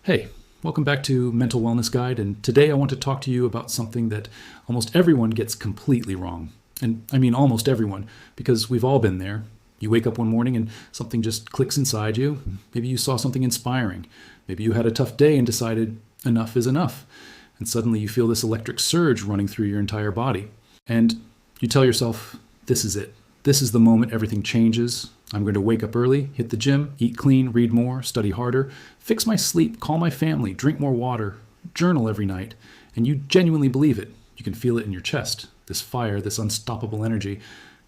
Hey, welcome back to Mental Wellness Guide, and today I want to talk to you about something that almost everyone gets completely wrong. And I mean almost everyone, because we've all been there. You wake up one morning and something just clicks inside you. Maybe you saw something inspiring. Maybe you had a tough day and decided enough is enough. And suddenly you feel this electric surge running through your entire body. And you tell yourself, this is it. This is the moment everything changes. I'm going to wake up early, hit the gym, eat clean, read more, study harder, fix my sleep, call my family, drink more water, journal every night. And you genuinely believe it. You can feel it in your chest, this fire, this unstoppable energy.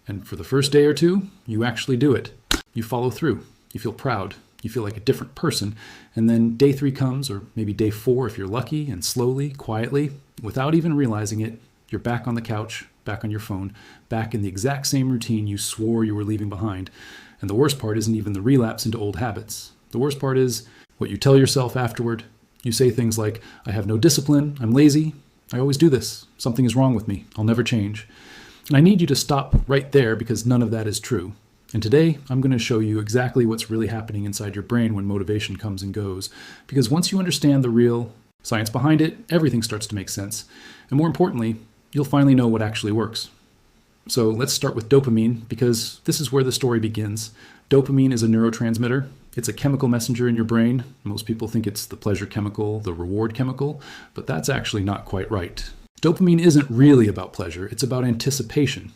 And for the first day or two, you actually do it. You follow through. You feel proud. You feel like a different person. And then day 3 comes, or maybe day 4 if you're lucky, and slowly, quietly, without even realizing it, you're back on the couch, back on your phone, back in the exact same routine you swore you were leaving behind. And the worst part isn't even the relapse into old habits. The worst part is what you tell yourself afterward. You say things like, I have no discipline, I'm lazy, I always do this, something is wrong with me, I'll never change. And I need you to stop right there because none of that is true. And today, I'm going to show you exactly what's really happening inside your brain when motivation comes and goes. Because once you understand the real science behind it, everything starts to make sense. And more importantly, you'll finally know what actually works. So let's start with dopamine, because this is where the story begins. Dopamine is a neurotransmitter. It's a chemical messenger in your brain. Most people think it's the pleasure chemical, the reward chemical, but that's actually not quite right. Dopamine isn't really about pleasure. It's about anticipation.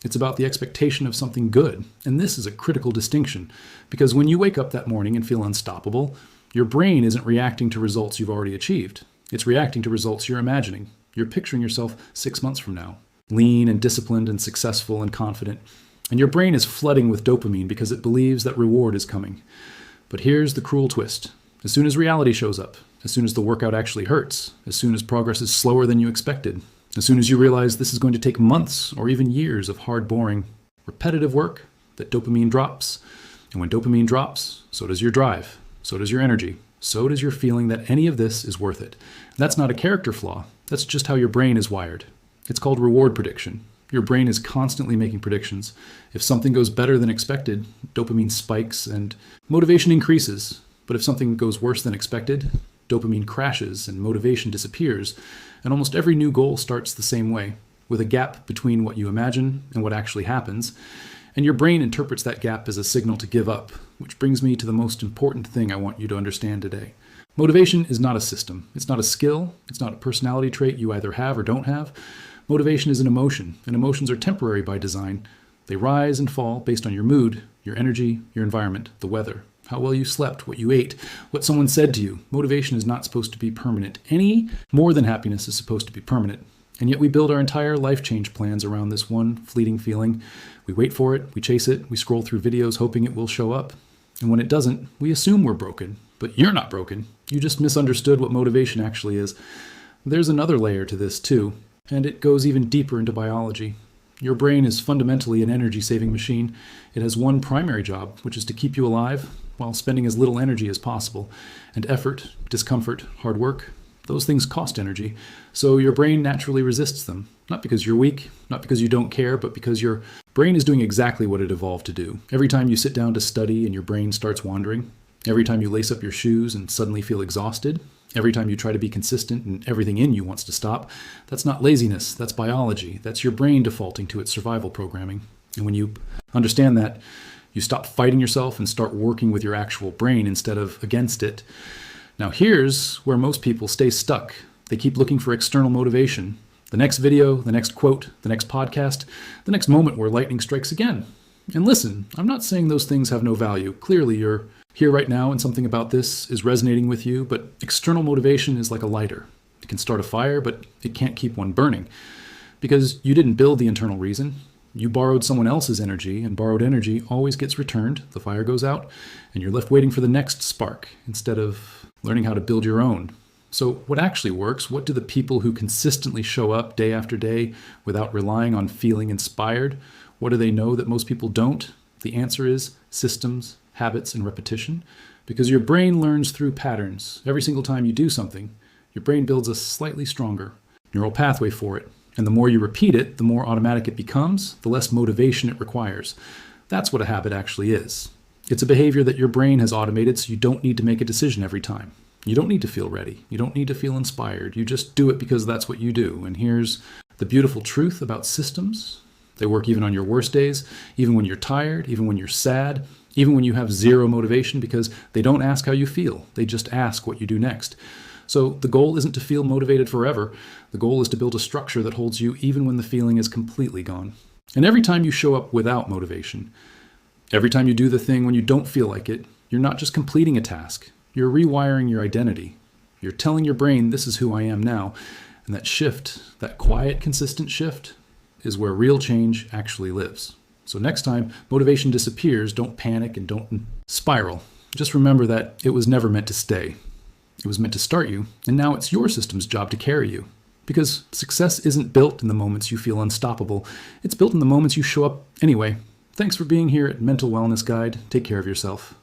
It's about the expectation of something good. And this is a critical distinction, because when you wake up that morning and feel unstoppable, your brain isn't reacting to results you've already achieved. It's reacting to results you're imagining. You're picturing yourself 6 months from now, lean and disciplined and successful and confident. And your brain is flooding with dopamine because it believes that reward is coming. But here's the cruel twist. As soon as reality shows up, as soon as the workout actually hurts, as soon as progress is slower than you expected, as soon as you realize this is going to take months or even years of hard, boring, repetitive work, that dopamine drops. And when dopamine drops, so does your drive, so does your energy, so does your feeling that any of this is worth it. And that's not a character flaw. That's just how your brain is wired. It's called reward prediction. Your brain is constantly making predictions. If something goes better than expected, dopamine spikes and motivation increases. But if something goes worse than expected, dopamine crashes and motivation disappears. And almost every new goal starts the same way, with a gap between what you imagine and what actually happens. And your brain interprets that gap as a signal to give up, which brings me to the most important thing I want you to understand today. Motivation is not a system. It's not a skill. It's not a personality trait you either have or don't have. Motivation is an emotion, and emotions are temporary by design. They rise and fall based on your mood, your energy, your environment, the weather, how well you slept, what you ate, what someone said to you. Motivation is not supposed to be permanent, any more than happiness is supposed to be permanent. And yet we build our entire life change plans around this one fleeting feeling. We wait for it, we chase it, we scroll through videos hoping it will show up. And when it doesn't, we assume we're broken. But you're not broken. You just misunderstood what motivation actually is. There's another layer to this too. And it goes even deeper into biology. Your brain is fundamentally an energy-saving machine. It has one primary job, which is to keep you alive while spending as little energy as possible. And effort, discomfort, hard work, those things cost energy. So your brain naturally resists them. Not because you're weak, not because you don't care, but because your brain is doing exactly what it evolved to do. Every time you sit down to study and your brain starts wandering, every time you lace up your shoes and suddenly feel exhausted, every time you try to be consistent and everything in you wants to stop, that's not laziness, that's biology. That's your brain defaulting to its survival programming. And when you understand that, you stop fighting yourself and start working with your actual brain instead of against it. Now here's where most people stay stuck. They keep looking for external motivation. The next video, the next quote, the next podcast, the next moment where lightning strikes again. And listen, I'm not saying those things have no value. Clearly you're here right now and something about this is resonating with you, but external motivation is like a lighter. It can start a fire, but it can't keep one burning. Because you didn't build the internal reason. You borrowed someone else's energy, and borrowed energy always gets returned. The fire goes out, and you're left waiting for the next spark instead of learning how to build your own. So what actually works? What do the people who consistently show up day after day without relying on feeling inspired, what do they know that most people don't? The answer is systems, habits, and repetition. Because your brain learns through patterns. Every single time you do something, your brain builds a slightly stronger neural pathway for it. And the more you repeat it, the more automatic it becomes, the less motivation it requires. That's what a habit actually is. It's a behavior that your brain has automated so you don't need to make a decision every time. You don't need to feel ready. You don't need to feel inspired. You just do it because that's what you do. And here's the beautiful truth about systems. They work even on your worst days, even when you're tired, even when you're sad, even when you have zero motivation, because they don't ask how you feel. They just ask what you do next. So the goal isn't to feel motivated forever. The goal is to build a structure that holds you even when the feeling is completely gone. And every time you show up without motivation, every time you do the thing when you don't feel like it, you're not just completing a task. You're rewiring your identity. You're telling your brain, this is who I am now. And that shift, that quiet, consistent shift, is where real change actually lives. So next time motivation disappears, don't panic and don't spiral. Just remember that it was never meant to stay. It was meant to start you, and now it's your system's job to carry you. Because success isn't built in the moments you feel unstoppable. It's built in the moments you show up anyway. Thanks for being here at Mental Wellness Guide. Take care of yourself.